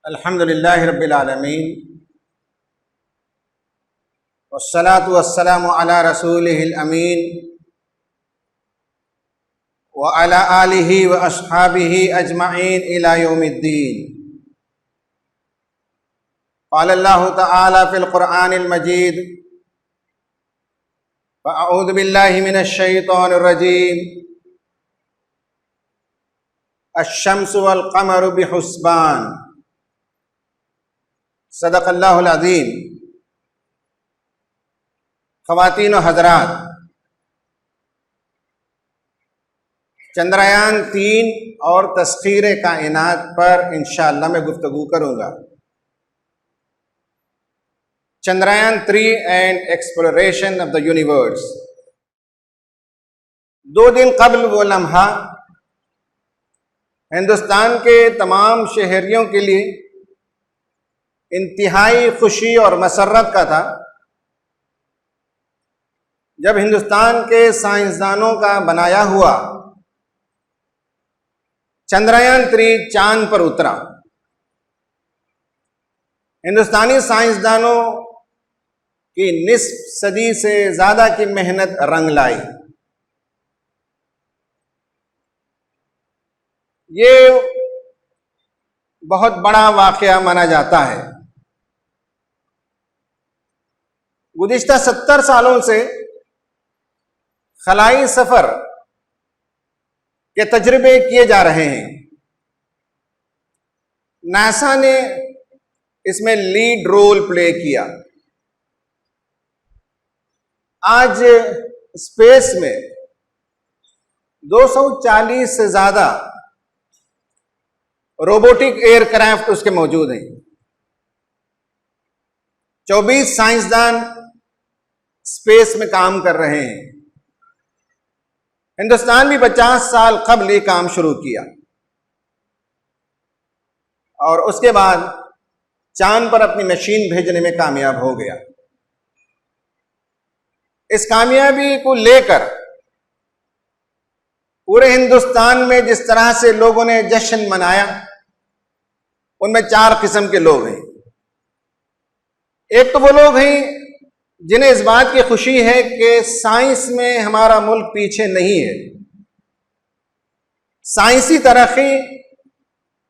अल्हम्दुलिल्लाहि रब्बिल आलमीन वस्सलातु वस्सलामु अला रसूलिहिल अमीन व अला आलिहि व अस्हाबिहि अजमईन इला यौमिद्दीन। क़ाल अल्लाहु तआला फ़िल क़ुरआनिल मजीद अऊज़ु बिल्लाहि मिनश शैतानिर रजीम। अश्शम्सु वल क़मरु बिहुस्बान। सदक़ल्लाहुल अज़ीम। ख़वातीन व हज़रात, चंद्रयान 3 और तस्ख़ीर कायनात पर इंशाअल्लाह मैं गुफ्तगू करूँगा। Chandrayaan 3 and exploration of the universe. 2 दिन कबल वो लम्हा हिंदुस्तान के तमाम शहरियों के लिए इंतहाई खुशी और मसर्रत का था जब हिंदुस्तान के साइंसदानों का बनाया हुआ चंद्रयान 3 चांद पर उतरा। हिंदुस्तानी साइंसदानों की निस्फ सदी से ज्यादा की मेहनत रंग लाई। ये बहुत बड़ा वाकया माना जाता है। गुज़िश्ता 70 सालों से खलाई सफर के तजर्बे किए जा रहे हैं। नासा ने इसमें लीड रोल प्ले किया। आज स्पेस में 240 से ज्यादा रोबोटिक एयरक्राफ्ट उसके मौजूद हैं। 24 साइंसदान स्पेस में काम कर रहे हैं। हिंदुस्तान भी 50 साल कबल ये काम शुरू किया और उसके बाद चांद पर अपनी मशीन भेजने में कामयाब हो गया। इस कामयाबी को लेकर पूरे हिंदुस्तान में जिस तरह से लोगों ने जश्न मनाया, उनमें 4 किस्म के लोग हैं। एक तो वो लोग हैं जिन्हें इस बात की खुशी है कि साइंस में हमारा मुल्क पीछे नहीं है। साइंसी तरक्की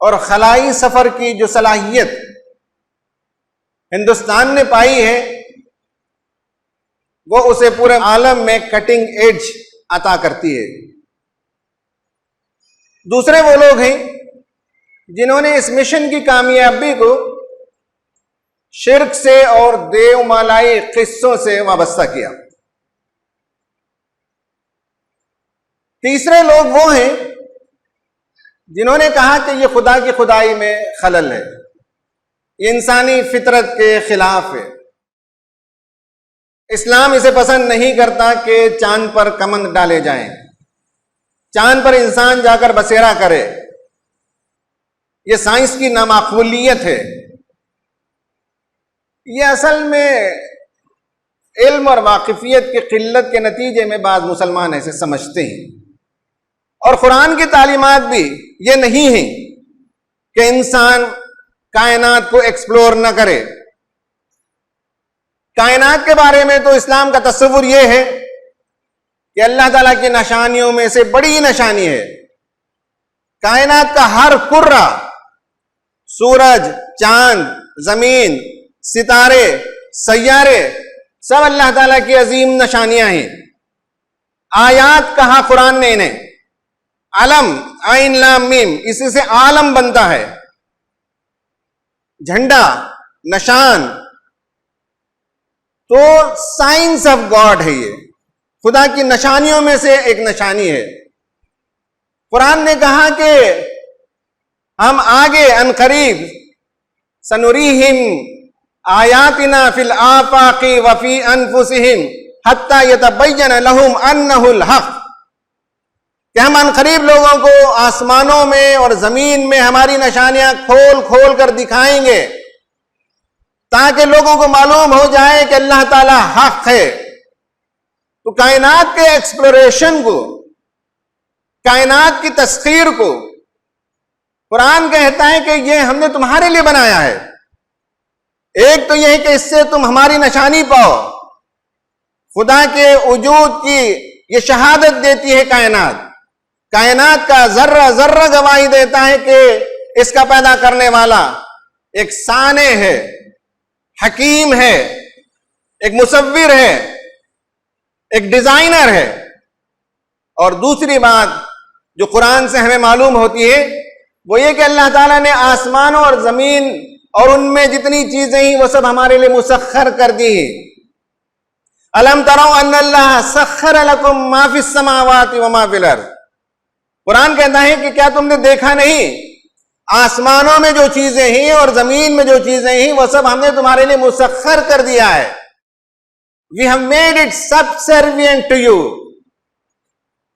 और खलाई सफर की जो सलाहियत हिंदुस्तान ने पाई है, वो उसे पूरे आलम में कटिंग एज अता करती है। दूसरे वो लोग हैं जिन्होंने इस मिशन की कामयाबी को शिर्क से और देवमालाई किस्सों से वाबस्ता किया। तीसरे लोग वो हैं जिन्होंने कहा कि यह खुदा की खुदाई में खलल है, ये इंसानी फितरत के खिलाफ है। इस्लाम इसे पसंद नहीं करता कि चांद पर कमंद डाले जाएं, चांद पर इंसान जाकर बसेरा करे। यह साइंस की नामाकबूलियत है। ये असल में इल्म और वाकिफियत की किल्लत के नतीजे में बाज़ मुसलमान ऐसे समझते हैं। और कुरान की तालीमात भी ये नहीं है कि इंसान कायनात को एक्सप्लोर न करे। कायनात के बारे में तो इस्लाम का तस्वुर ये है कि अल्लाह ताला की निशानियों में से बड़ी निशानी है कायनात का हर कुर्रा, सूरज, चांद, जमीन, सितारे, सैयारे, सब अल्लाह ताला की अजीम निशानियां हैं। आयात कहा कुरान ने इन्हें, अलम आइन लाम मीम, इसी से आलम बनता है। झंडा, निशान, तो साइंस ऑफ गॉड है। ये खुदा की निशानियों में से एक निशानी है। कुरान ने कहा कि हम आगे अनकरीब सनुरीहिम आयातिना फिल आफाकी वफी अनफुसिहिम हत्ता यतबय्यन लहुम अन्नहुल हक, कि हम अनकरीब लोगों को आसमानों में और जमीन में हमारी निशानियां खोल खोल कर दिखाएंगे ताकि लोगों को मालूम हो जाए कि अल्लाह ताला हक है। तो कायनात के एक्सप्लोरेशन को, कायनात की तस्खीर को कुरान कहता है कि ये हमने तुम्हारे लिए बनाया है। एक तो यह है कि इससे तुम हमारी निशानी पाओ, खुदा के वजूद की ये शहादत देती है कायनात। कायनात का जर्रा जर्रा गवाही देता है कि इसका पैदा करने वाला एक साने है, हकीम है, एक मुसव्विर है, एक डिजाइनर है। और दूसरी बात जो कुरान से हमें मालूम होती है वो ये कि अल्लाह ताला ने आसमानों और जमीन और उनमें जितनी चीजें ही वो सब हमारे लिए मुसख्खर कर दी है। अलम तरो अन्नल्लाह सख्खर लकुम मा फिस समावाति व मा फिल अर्द। कुरान कहता है कि क्या तुमने देखा नहीं, आसमानों में जो चीजें हैं और जमीन में जो चीजें हैं वो सब हमने तुम्हारे लिए मुसख्खर कर दिया है। We have made it subservient to you,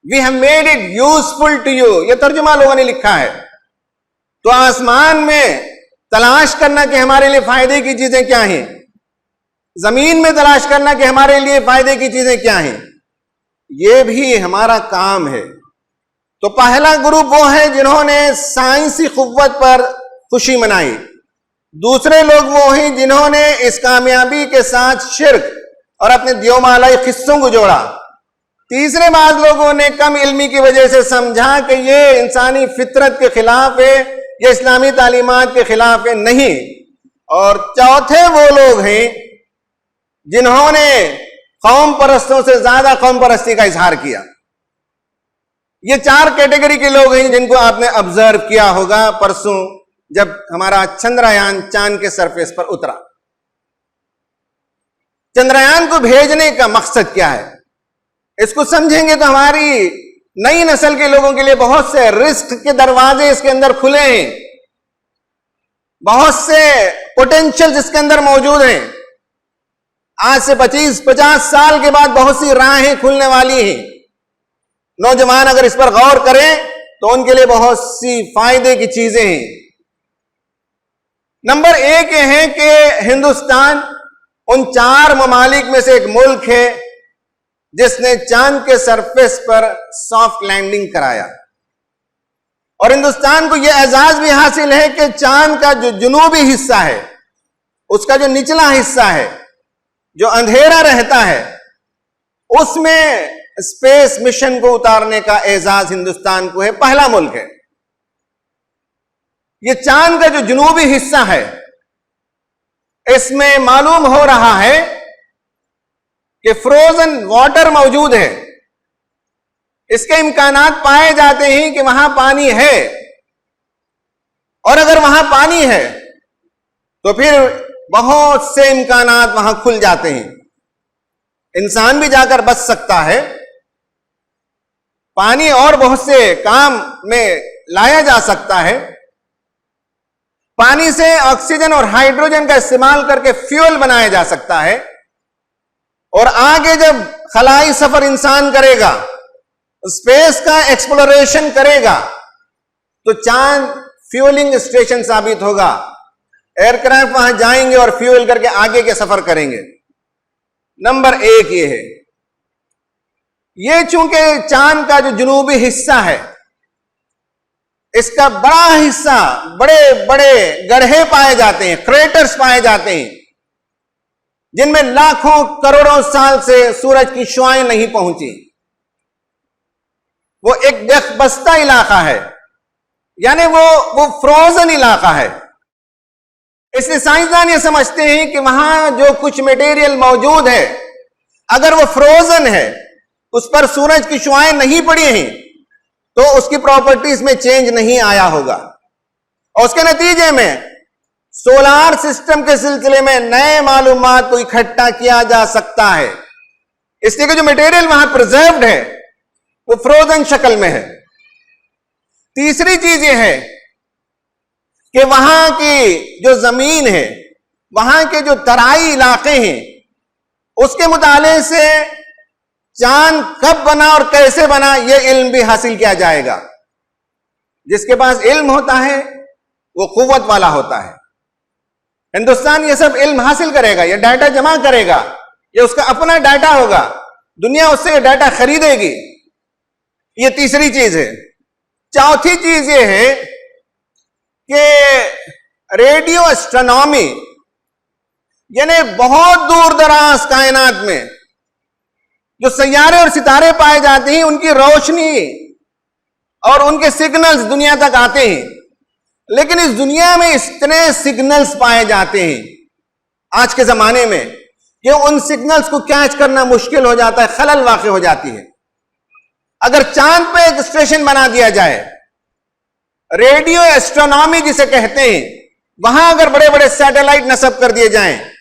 we have made it useful to you. ये तर्जुमा लोगों ने लिखा है। तो आसमान में तलाश करना कि हमारे लिए फायदे की चीजें क्या हैं, जमीन में तलाश करना कि हमारे लिए फायदे की चीजें क्या हैं, ये भी हमारा काम है। तो पहला ग्रुप वो है जिन्होंने साइंसी कुव्वत पर खुशी मनाई। दूसरे लोग वो हैं जिन्होंने इस कामयाबी के साथ शिर्क और अपने दियोमालाई किस्सों को जोड़ा। तीसरे बाद लोगों ने कम इल्मी की वजह से समझा कि ये इंसानी फितरत के खिलाफ है, ये इस्लामी तालीमात के खिलाफ है, नहीं। और चौथे वो लोग हैं जिन्होंने कौम परस्तों से ज्यादा कौम परस्ती का इजहार किया। ये चार कैटेगरी के लोग हैं जिनको आपने ऑब्जर्व किया होगा परसों जब हमारा चंद्रयान चांद के सरफेस पर उतरा। चंद्रयान को भेजने का मकसद क्या है, इसको समझेंगे तो हमारी नई नस्ल के लोगों के लिए बहुत से रिस्क के दरवाजे इसके अंदर खुले हैं, बहुत से पोटेंशियल इसके अंदर मौजूद हैं। आज से 25-50 साल के बाद बहुत सी राहें खुलने वाली हैं। नौजवान अगर इस पर गौर करें तो उनके लिए बहुत सी फायदे की चीजें हैं। नंबर एक ये है कि हिंदुस्तान उन 4 ममालिक में से एक मुल्क है जिसने चांद के सरफेस पर सॉफ्ट लैंडिंग कराया। और हिंदुस्तान को यह एजाज भी हासिल है कि चांद का जो जुनूबी हिस्सा है, उसका जो निचला हिस्सा है, जो अंधेरा रहता है, उसमें स्पेस मिशन को उतारने का एजाज हिंदुस्तान को है। पहला मुल्क है। यह चांद का जो जुनूबी हिस्सा है, इसमें मालूम हो रहा है कि फ्रोजन वाटर मौजूद है। इसके इम्कानात पाए जाते हैं कि वहां पानी है, और अगर वहां पानी है तो फिर बहुत से इम्कानात वहां खुल जाते हैं। इंसान भी जाकर बच सकता है, पानी और बहुत से काम में लाया जा सकता है। पानी से ऑक्सीजन और हाइड्रोजन का इस्तेमाल करके फ्यूल बनाया जा सकता है। और आगे जब खलाई सफर इंसान करेगा, स्पेस का एक्सप्लोरेशन करेगा, तो चांद फ्यूलिंग स्टेशन साबित होगा। एयरक्राफ्ट वहां जाएंगे और फ्यूल करके आगे के सफर करेंगे। नंबर एक ये है। ये चूंकि चांद का जो जुनूबी हिस्सा है, इसका बड़ा हिस्सा, बड़े बड़े गड्ढे पाए जाते हैं, क्रेटर्स पाए जाते हैं, जिनमें लाखों करोड़ों साल से सूरज की शुआएं नहीं पहुंची। वो एक यकबस्ता इलाका है, यानी वो फ्रोजन इलाका है। इसलिए साइंसदान ये समझते हैं कि वहां जो कुछ मटेरियल मौजूद है, अगर वो फ्रोजन है, उस पर सूरज की शुआएं नहीं पड़ी हैं, तो उसकी प्रॉपर्टीज में चेंज नहीं आया होगा। और उसके नतीजे में सोलार सिस्टम के सिलसिले में नए मालूमात को इकट्ठा किया जा सकता है। इसलिए कि जो मटेरियल वहां प्रिजर्व्ड है वो फ्रोजन शक्ल में है। तीसरी चीज यह है कि वहां की जो जमीन है, वहां के जो तराई इलाके हैं, उसके मुताले से चांद कब बना और कैसे बना, यह इल्म भी हासिल किया जाएगा। जिसके पास इल्म होता है वो कुव्वत वाला होता है। हिंदुस्तान ये सब इल्म हासिल करेगा, ये डाटा जमा करेगा, ये उसका अपना डाटा होगा, दुनिया उससे ये डाटा खरीदेगी। ये तीसरी चीज है। चौथी चीज ये है कि रेडियो एस्ट्रोनॉमी यानी बहुत दूर दराज कायनात में जो सैयारे और सितारे पाए जाते हैं, उनकी रोशनी और उनके सिग्नल्स दुनिया तक आते हैं। लेकिन इस दुनिया में इतने सिग्नल्स पाए जाते हैं आज के जमाने में कि उन सिग्नल्स को कैच करना मुश्किल हो जाता है, खलल वाक़ई हो जाती है। अगर चांद पे एक स्टेशन बना दिया जाए, रेडियो एस्ट्रोनॉमी जिसे कहते हैं, वहां अगर बड़े बड़े सैटेलाइट नस्ब कर दिए जाएं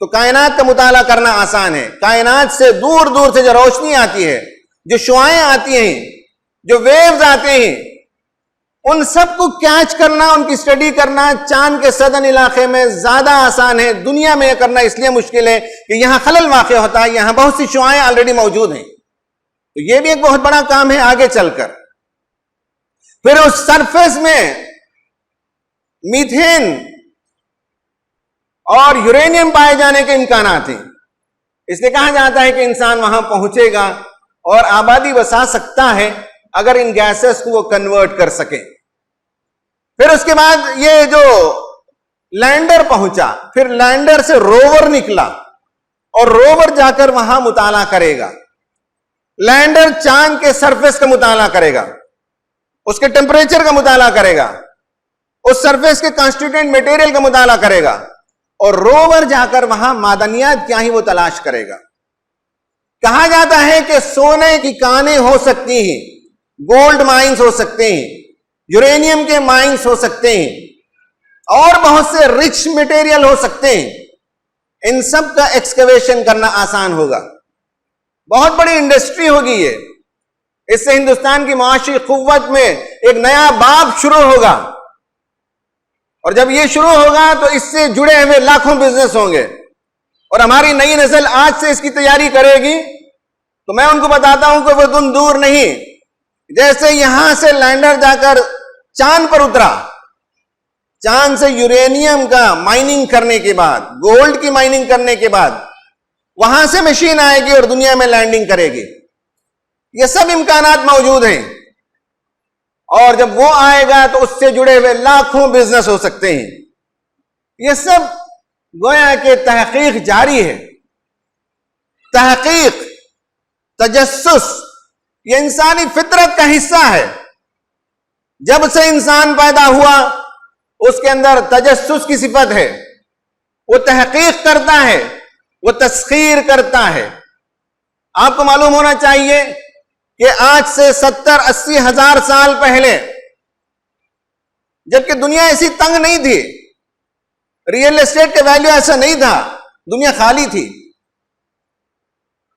तो कायनात का मुताला करना आसान है। कायनात से दूर दूर से जो रोशनी आती है, जो शुआएं आती हैं, जो वेव्स आते हैं, उन सबको कैच करना, उनकी स्टडी करना चांद के सदन इलाके में ज्यादा आसान है। दुनिया में यह करना इसलिए मुश्किल है कि यहां खलल वाक़ई होता है, यहां बहुत सी शुआएं ऑलरेडी मौजूद हैं। तो यह भी एक बहुत बड़ा काम है आगे चलकर। फिर उस सरफेस में मीथेन और यूरेनियम पाए जाने के इम्कानात हैं। इसलिए कहा जाता है कि इंसान वहां पहुंचेगा और आबादी बसा सकता है अगर इन गैसेस को वो कन्वर्ट कर सके। फिर उसके बाद ये जो लैंडर पहुंचा, फिर लैंडर से रोवर निकला और रोवर जाकर वहां मुताला करेगा। लैंडर चांद के सरफेस का मुताला करेगा, उसके टेम्परेचर का मुताला करेगा, उस सरफेस के कॉन्स्टिट्यूएंट मटेरियल का मुताला करेगा और रोवर जाकर वहां मादनियात क्या ही वो तलाश करेगा। कहा जाता है कि सोने की कानें हो सकती हैं, गोल्ड माइंस हो सकते हैं, यूरेनियम के माइंस हो सकते हैं और बहुत से रिच मटेरियल हो सकते हैं। इन सब का एक्सकवेशन करना आसान होगा, बहुत बड़ी इंडस्ट्री होगी ये। इससे हिंदुस्तान की माशी कुव्वत में एक नया बाब शुरू होगा और जब ये शुरू होगा तो इससे जुड़े हुए लाखों बिजनेस होंगे और हमारी नई नस्ल आज से इसकी तैयारी करेगी। तो मैं उनको बताता हूं कि वो दिन दूर नहीं, जैसे यहां से लैंडर जाकर चांद पर उतरा, चांद से यूरेनियम का माइनिंग करने के बाद, गोल्ड की माइनिंग करने के बाद वहां से मशीन आएगी और दुनिया में लैंडिंग करेगी। ये सब इम्कानात मौजूद हैं और जब वो आएगा तो उससे जुड़े हुए लाखों बिजनेस हो सकते हैं। ये सब गोया के तहकीक जारी है। तहकीक, तजस्सुस, ये इंसानी फितरत का हिस्सा है। जब से इंसान पैदा हुआ उसके अंदर तजस्सुस की सिफत है। वो तहकीक करता है, वो तस्खीर करता है। आपको मालूम होना चाहिए कि आज से 70-80 हजार साल पहले, जबकि दुनिया ऐसी तंग नहीं थी, रियल एस्टेट का वैल्यू ऐसा नहीं था, दुनिया खाली थी,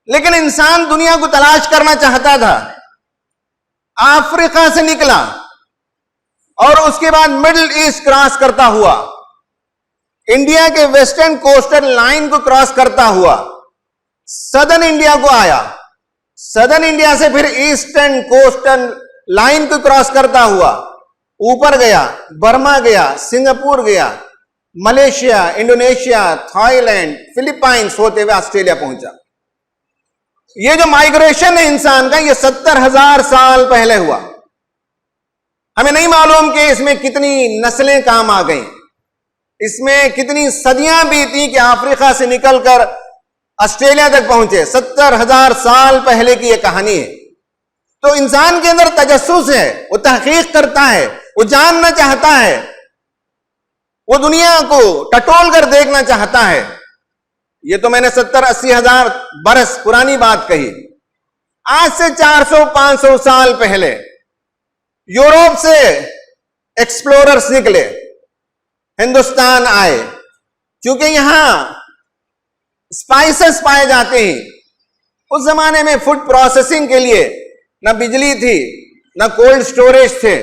लेकिन इंसान दुनिया को तलाश करना चाहता था। अफ्रीका से निकला और उसके बाद मिडिल ईस्ट क्रॉस करता हुआ, इंडिया के वेस्टर्न कोस्टल लाइन को क्रॉस करता हुआ सदर्न इंडिया को आया। सदर्न इंडिया से फिर ईस्टर्न कोस्टल लाइन को क्रॉस करता हुआ ऊपर गया, बर्मा गया, सिंगापुर गया, मलेशिया, इंडोनेशिया, थाईलैंड, फिलीपाइंस होते हुए ऑस्ट्रेलिया पहुंचा। ये जो माइग्रेशन है इंसान का, ये 70,000 साल पहले हुआ। हमें नहीं मालूम कि इसमें कितनी नस्लें काम आ गई, इसमें कितनी सदियां बीती कि अफ्रीका से निकलकर ऑस्ट्रेलिया तक पहुंचे। 70,000 साल पहले की यह कहानी है। तो इंसान के अंदर तजस्सुस है, वो तहकीक करता है, वो जानना चाहता है, वो दुनिया को टटोल कर देखना चाहता है। ये तो मैंने 70-80 हजार बरस पुरानी बात कही। आज से 400-500 साल पहले यूरोप से एक्सप्लोरर्स निकले, हिंदुस्तान आए। क्योंकि यहां स्पाइसेस पाए जाते हैं। उस जमाने में फूड प्रोसेसिंग के लिए ना बिजली थी, ना कोल्ड स्टोरेज थे।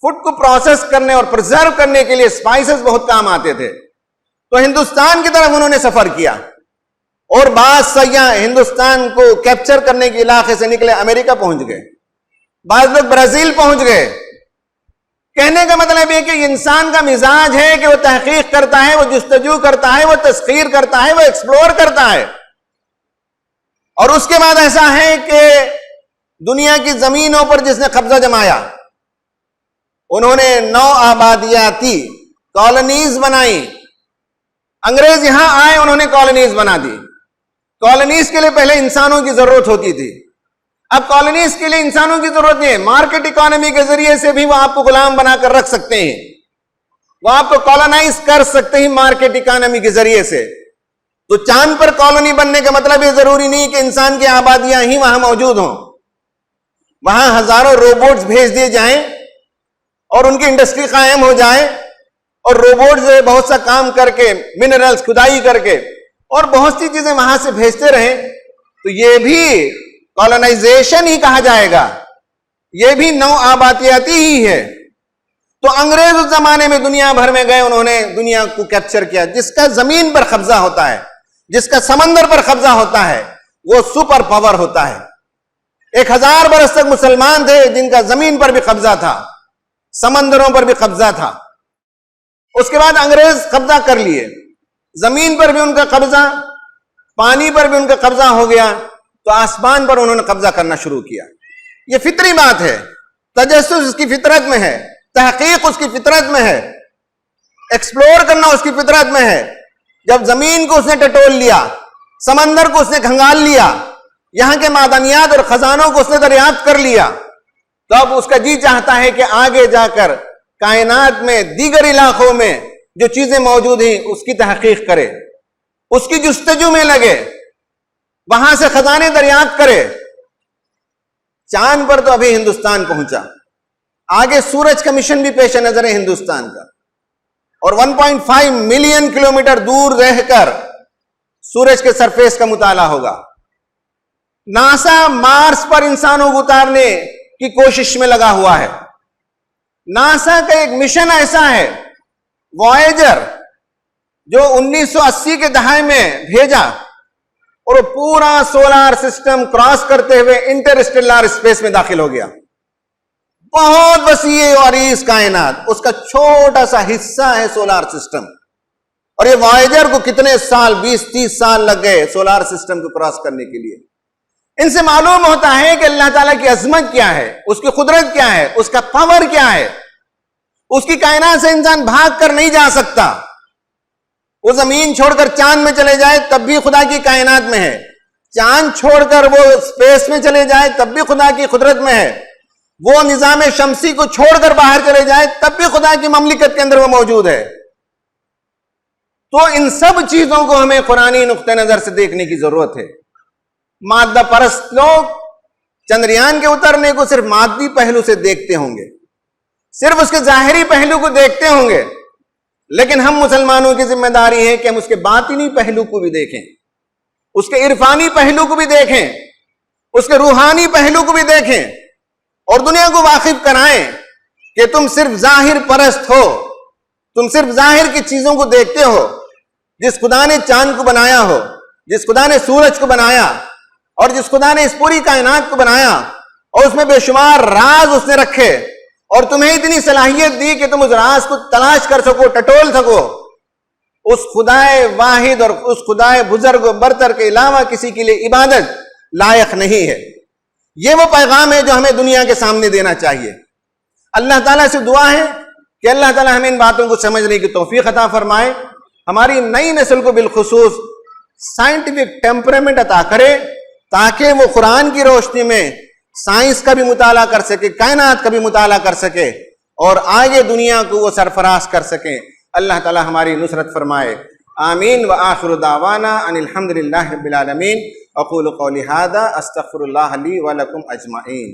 फूड को प्रोसेस करने और प्रिजर्व करने के लिए स्पाइसेस बहुत काम आते थे। तो हिंदुस्तान की तरफ उन्होंने सफर किया और बाद सयाह हिंदुस्तान को कैप्चर करने के इलाके से निकले, अमेरिका पहुंच गए, बाद लोग ब्राजील पहुंच गए। कहने का मतलब यह कि इंसान का मिजाज है कि वो तहकीक करता है, वो जुस्तजू करता है, वो तस्खीर करता है, वो एक्सप्लोर करता है। और उसके बाद ऐसा है कि दुनिया की जमीनों पर जिसने कब्जा जमाया, उन्होंने 9 आबादियाती कॉलोनीज बनाई। अंग्रेज यहां आए, उन्होंने कॉलोनीज बना दी। कॉलोनीज के लिए पहले इंसानों की जरूरत होती थी, अब कॉलोनीज के लिए इंसानों की जरूरत नहीं है। मार्केट इकोनॉमी के जरिए से भी वो आपको गुलाम बनाकर रख सकते हैं, वो आपको कॉलोनाइज कर सकते हैं मार्केट इकोनॉमी के जरिए से। तो चांद पर कॉलोनी बनने का मतलब ये जरूरी नहीं कि इंसान की आबादियां ही वहां मौजूद हों। वहां हजारों रोबोट्स भेज दिए जाएं और उनकी इंडस्ट्री कायम हो जाए, और रोबोट्स बहुत सा काम करके, मिनरल्स खुदाई करके और बहुत सी चीजें वहां से भेजते रहें, तो ये भी कॉलोनाइजेशन ही कहा जाएगा, ये भी नौ आबादियाती ही है। तो अंग्रेज उस जमाने में दुनिया भर में गए, उन्होंने दुनिया को कैप्चर किया। जिसका जमीन पर कब्जा होता है, जिसका समंदर पर कब्जा होता है, वो सुपर पावर होता है। 1000 बरस तक मुसलमान थे जिनका जमीन पर भी कब्जा था, समंदरों पर भी कब्जा था। उसके बाद अंग्रेज कब्जा कर लिए, जमीन पर भी उनका कब्जा, पानी पर भी उनका कब्जा हो गया, तो आसमान पर उन्होंने कब्जा करना शुरू किया। यह फितरी बात है, तजस्सुस उसकी फितरत में है, तहकीक उसकी फितरत में है, एक्सप्लोर करना उसकी फितरत में है। जब जमीन को उसने टटोल लिया, समंदर को उसने खंगाल लिया, यहां के मादनियात और खजानों को उसने दरियाफ्त कर लिया, तो अब उसका जी चाहता है कि आगे जाकर कायनात में दीगर इलाकों में जो चीजें मौजूद हैं उसकी तहकीक करे, उसकी जुस्तजू में लगे, वहां से खजाने दरियाफ्त करे। चांद पर तो अभी हिंदुस्तान पहुंचा, आगे सूरज का मिशन भी पेश नजर है हिंदुस्तान का, और 1.5 मिलियन किलोमीटर दूर रहकर सूरज के सरफेस का मुताला होगा। नासा मार्स पर इंसानों को उतारने की कोशिश में लगा हुआ है। नासा का एक मिशन ऐसा है, वॉयेजर, जो 1980 के दहाई में भेजा, और वो पूरा सोलर सिस्टम क्रॉस करते हुए इंटरस्टेलर स्पेस में दाखिल हो गया। बहुत वसीए और इस कायनात, उसका छोटा सा हिस्सा है सोलर सिस्टम। और ये वॉयेजर को कितने साल, 20-30 साल लग गए सोलर सिस्टम को क्रॉस करने के लिए। इनसे मालूम होता है कि अल्लाह ताला की अजमत क्या है, उसकी कुदरत क्या है, उसका पावर क्या है। उसकी कायनात से इंसान भाग कर नहीं जा सकता। वो जमीन छोड़कर चांद में चले जाए तब भी खुदा की कायनात में है, चांद छोड़कर वो स्पेस में चले जाए तब भी खुदा की कुदरत में है, वो निजाम शमसी को छोड़कर बाहर चले जाए तब भी खुदा की ममलिकत के अंदर वो मौजूद है। तो इन सब चीजों को हमें कुरानी नुक्ते नजर से देखने की जरूरत है। मादा परस्त लोग चंद्रयान के उतरने को सिर्फ मादी पहलू से देखते होंगे, सिर्फ उसके जाहिरी पहलू को देखते होंगे, लेकिन हम मुसलमानों की जिम्मेदारी है कि हम उसके बातिनी पहलू को भी देखें, उसके इरफानी पहलू को भी देखें, उसके रूहानी पहलू को भी देखें, और दुनिया को वाकिफ कराएं कि तुम सिर्फ जाहिर परस्त हो, तुम सिर्फ जाहिर की चीजों को देखते हो। जिस खुदा ने चांद को बनाया हो, जिस खुदा ने सूरज को बनाया, और जिस खुदा ने इस पूरी कायनात को बनाया, और उसमें बेशुमार राज उसने रखे, और तुम्हें इतनी सलाहियत दी कि तुम उस राज को तलाश कर सको, टटोल सको, उस खुदाए वाहिद और उस खुदाए बुजुर्ग बरतर के अलावा किसी के लिए इबादत लायक नहीं है। यह वो पैगाम है जो हमें दुनिया के सामने देना चाहिए। अल्लाह ताला से दुआ है कि अल्लाह ताला हमें इन बातों को समझने की तौफीक अता फरमाए, हमारी नई नस्ल को बिलखुसूस साइंटिफिक टेम्परामेंट अता करे, ताकि वो कुरान की रोशनी में साइंस का भी मुताला कर सके, कायनात का भी मुताला कर सके, और आगे दुनिया को वो सरफराज कर सके। अल्लाह ताला हमारी नुसरत फरमाए। आमीन व आखिरु दावाना अनिल हम्दुलिल्लाहि रब्बिल आलमीन। अक़ूलु क़ौली हाज़ा अस्तग़फ़िरुल्लाह ली व लकुम अजमाईन।